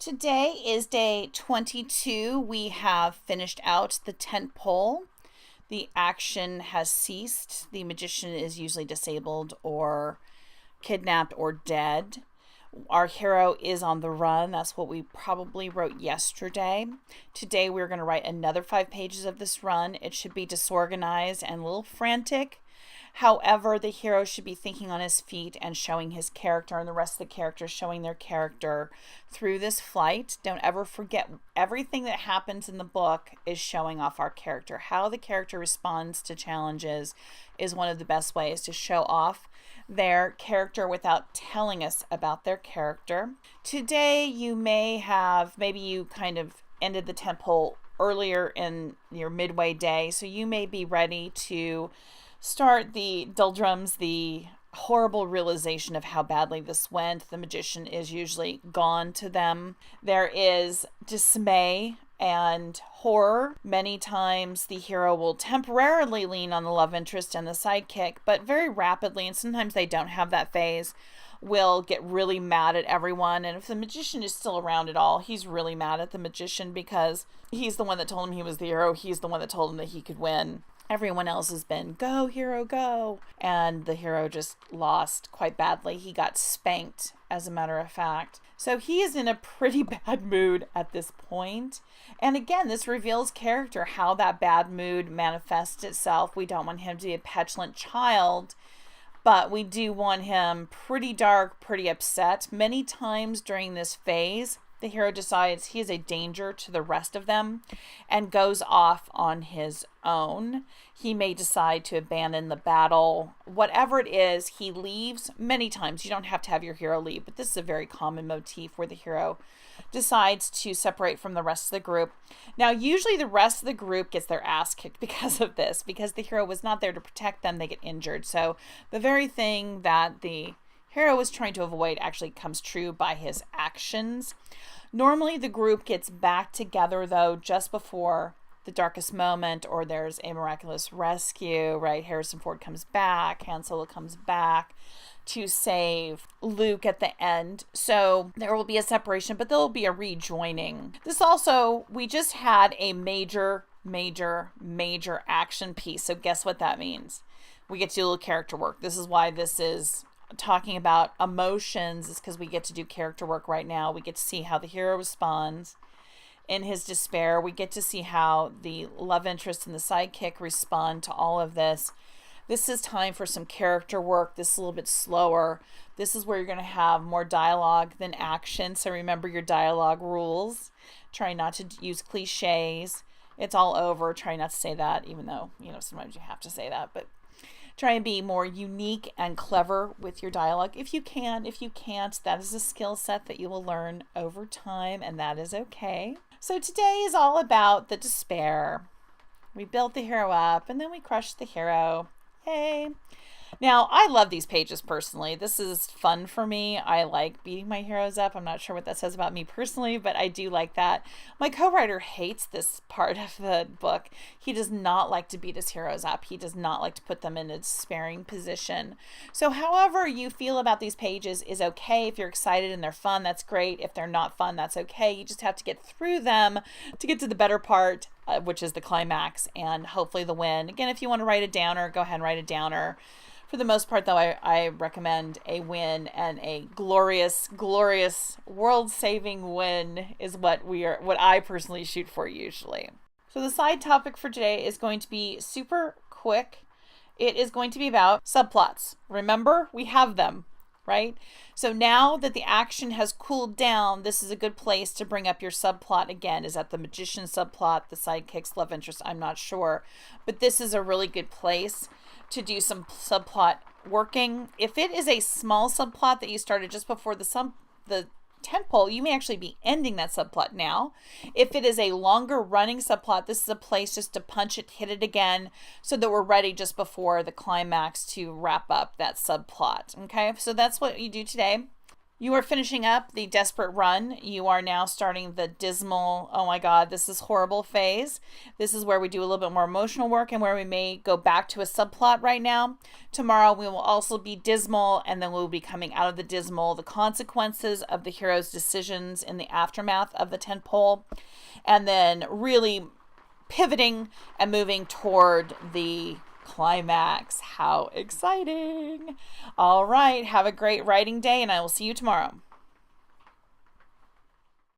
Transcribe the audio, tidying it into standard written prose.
Today is day 22. We have finished out the tent pole. The action has ceased. The magician is usually disabled or kidnapped or dead. Our hero is on the run. That's what we probably wrote yesterday. Today we're going to write another 5 pages of this run. It should be disorganized and a little frantic. However, the hero should be thinking on his feet and showing his character, and the rest of the characters showing their character through this flight. Don't ever forget, everything that happens in the book is showing off our character. How the character responds to challenges is one of the best ways to show off their character without telling us about their character. Today maybe you kind of ended the tent pole earlier in your midway day, so you may be ready to start the doldrums, the horrible realization of how badly this went. The magician is usually gone to them. There is dismay and horror. Many times the hero will temporarily lean on the love interest and the sidekick, but very rapidly, and sometimes they don't have that phase, will get really mad at everyone. And if the magician is still around at all, he's really mad at the magician because he's the one that told him he was the hero. He's the one that told him that he could win. Everyone else has been, go, hero, go. And the hero just lost quite badly. He got spanked, as a matter of fact. So he is in a pretty bad mood at this point. And again, this reveals character, how that bad mood manifests itself. We don't want him to be a petulant child, but we do want him pretty dark, pretty upset. Many times during this phase, the hero decides he is a danger to the rest of them and goes off on his own. He may decide to abandon the battle. Whatever it is, he leaves many times. You don't have to have your hero leave, but this is a very common motif where the hero decides to separate from the rest of the group. Now, usually the rest of the group gets their ass kicked because of this, because the hero was not there to protect them. They get injured. So the very thing that the hero is trying to avoid actually comes true by his actions. Normally the group gets back together though just before the darkest moment, or there's a miraculous rescue, right? Harrison Ford comes back, Han Solo comes back to save Luke at the end. So there will be a separation, but there will be a rejoining. This also, we just had a major action piece. So guess what that means? We get to do a little character work. This is why this is talking about emotions, is because we get to do character work right now. We get to see how the hero responds in his despair. We get to see how the love interest and the sidekick respond to all of this. This is time for some character work. This is a little bit slower. This is where you're going to have more dialogue than action. So remember your dialogue rules. Try not to use cliches. It's all over. Try not to say that, even though, sometimes you have to say that, but try and be more unique and clever with your dialogue if you can. If you can't, that is a skill set that you will learn over time, and that is okay. So today is all about the despair. We built the hero up, and then we crushed the hero. Yay! Now, I love these pages personally. This is fun for me. I like beating my heroes up. I'm not sure what that says about me personally, but I do like that. My co-writer hates this part of the book. He does not like to beat his heroes up. He does not like to put them in a despairing position. So however you feel about these pages is okay. If you're excited and they're fun, that's great. If they're not fun, that's okay. You just have to get through them to get to the better part, which is the climax and hopefully the win. Again, if you want to write a downer, go ahead and write a downer. For the most part, though, I recommend a win, and a glorious, world-saving win is what I personally shoot for usually. So the side topic for today is going to be super quick. It is going to be about subplots. Remember, we have them, right? So now that the action has cooled down, this is a good place to bring up your subplot again. Is that the magician subplot, the sidekick's love interest? I'm not sure, but this is a really good place to do some subplot working. If it is a small subplot that you started just before the tent pole, you may actually be ending that subplot now. If it is a longer running subplot, this is a place just to punch it, hit it again, so that we're ready just before the climax to wrap up that subplot. Okay, so that's what you do today. You are finishing up the desperate run. You are now starting the dismal, oh my God, this is horrible phase. This is where we do a little bit more emotional work and where we may go back to a subplot right now. Tomorrow we will also be dismal, and then we'll be coming out of the dismal, the consequences of the hero's decisions in the aftermath of the tentpole, and then really pivoting and moving toward the climax. How exciting! All right, have a great writing day, and I will see you tomorrow.